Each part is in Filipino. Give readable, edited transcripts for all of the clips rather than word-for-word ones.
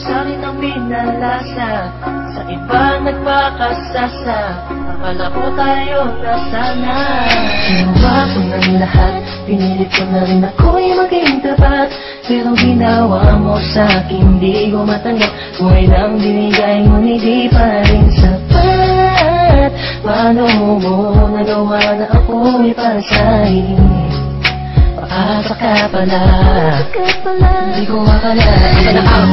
sa'kin ang pinalasa, sa iba nagpakasasa. Akala ko tayo na sana. Ginawa ko ng lahat, pinilit ko na rin ako'y maging tapat. Pero ginawa mo sa'kin, di ko matanggap. Kung ilang binigay ngunit di pa rin sapat. Paano mo nagawa na ako'y pasahin? Paasa ka pala, di ko akalain.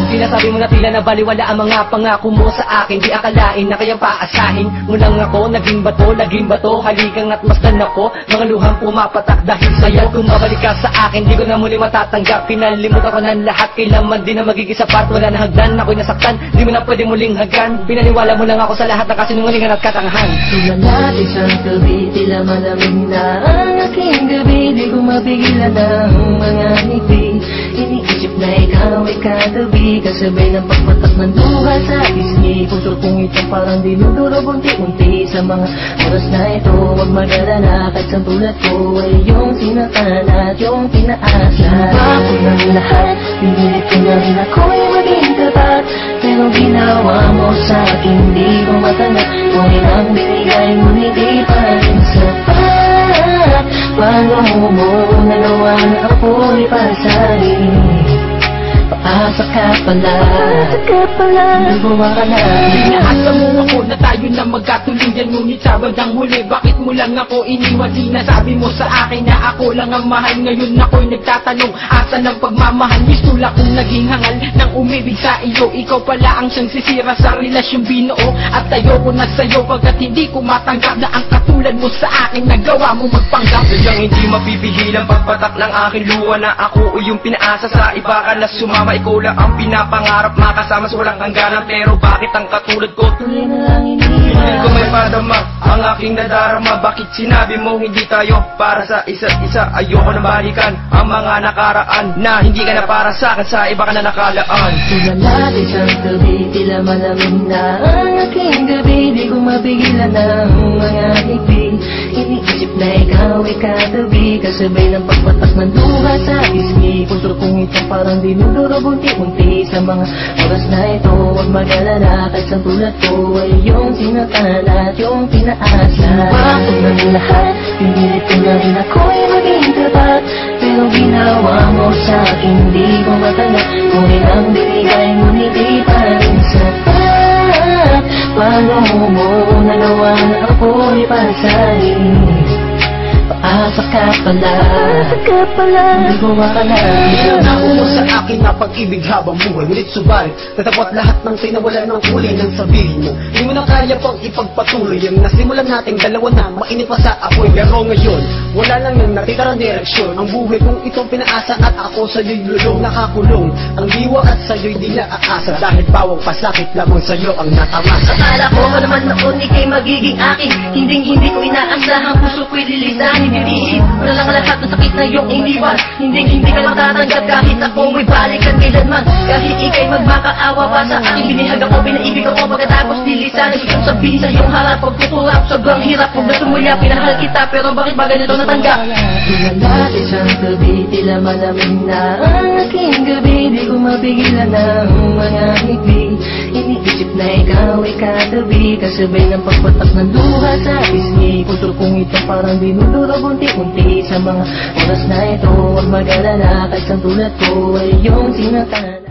Sinasabi mo na tila na baliwala ang mga pangako mo sa akin. Di akalain na kaya paasahin mo lang ako. Naging bato, haligang at masdan ako. Mga luhang pumapatak dahil sa'yo. Kung mabalik ka sa akin, di ko na muli matatanggap. Pinalimutan ko ng lahat, kailanman din na magiging sapat. Wala na hagdan, ako'y nasaktan, di mo na pwede muling hagan. Pinaniwala mo lang ako sa lahat ng kasinungalingan at katangahan. Sumalat isang gabi, tila malamig na ang aking gabi. Di ko mapigilan ng mga ngiti. Iniisip na ikaw ay katabi, kasabay ng pagpatak ng luha sa pisngi. Puso kong ito parang dinudurog unti-unti. Sa mga oras na ito, huwag mag-alala, kahit sa tulad ko ay yung sinatan at yung tinaasa. Ginawa ko ng lahat, pinilit ko na rin ako'y maging tapat. Pero ginawa mo sa'kin, di ko matanggap. Kung ilang binigay ngunit di pa rin sapat. Paano mo nagawa na ako'y pasahin? Paasa ka pala, di ko akalain. Inaasa mo ako na tayo na magkatuluyan, ngunit sa bandang huli, bakit mo lang ako iniwan? Sinasabi mo sa akin na ako lang ang mahal. Ngayon ako'y nagtatanong, asa ng pagmamahal? Misula kong naging hangal ng umibig sa iyo. Ikaw pala ang siyang sisira sa relasyong binuo. At ayoko na sa'yo pagkat hindi ko matanggap na ang katulad mo sa akin nagawa mo magpanggap. Sadyang hindi mapipigil ang pagpatak ng aking luha na ako o yung pinaasa sa iba ka na sumama. Ikaw lang ang pinapangarap, makasama sa walang hangganan. Pero bakit ang katulad ko tuloy na lang hindi iniwan? ko may padama ang aking nadarama. Bakit sinabi mo hindi tayo para sa isa't isa? Ayoko na balikan ang mga nakaraan na hindi ka na para sa akin, sa iba ka na nakalaan. Sumalat isang gabi, tila malamig na ang aking gabi. Di ko mapigilan ng mga ngiti. Iniisip na ikaw ay katabi, kasabay ng pagpatak ng luha sa pisngi. Puso kong ito parang dinudurog unti-unti. Sa mga oras na ito, huwag mag-alala, kahit sa tulad ko ay yung sinatan at yung tinaasa. Ginawa ko ng lahat, pinilit ko na rin ako'y maging tapat. Pero ginawa mo sa'kin, di ko matanggap. Kung ilang binigay ngunit di pa rin sapat. Paano mo nagawa na ako'y pasahin? Paasa ka pala, di ko akalain. Nangako mo sa akin na pag-ibig habang buhay, ngunit subalit natapot lahat ng tinawala ng huli ng sabihin mo. Di mo na kaya pang ipagpatuloy ang nasimulan nating dalawa na mainit pa sa apoy. Pero ngayon, wala lang yung natitirang direksyon. Ang buhay kong itong pinaasa at ako sa'yo'y lulong nakakulong. Ang diwa at sa'yo'y di naaasa, dahil bawang pasakit lamang sa'yo ang natamasa. Akala ko naman noon ika'y magiging akin, hindi ko inaasahan, puso ko'y lilisahin. Hindi wala lang lahat ng sakit na iyong iniwan. Hindi ka matatanggap kahit ako may balikan kailanman. Kahit ika'y magmakaawa pa sa akin, binihag ako, pinaibig ako, pagkatapos nilisan. Gusto sabihin sa iyong harap, pagkukurap, sobrang hirap. Kung nasumulya, pinahal kita, pero bakit ba ganito natanggap? Sumalat isang gabi, tila malamig na ang aking gabi. Di ko mapigilan ng mga ngiti. Iniisip na ikaw ay katabi, kasabay ng pagpatak ng luha sa pisngi. Puso kong ito parang dinudurog unti-unti. Sa mga oras na ito, huwag mag-alala, kahit sa tulad ko ay yung sinatan.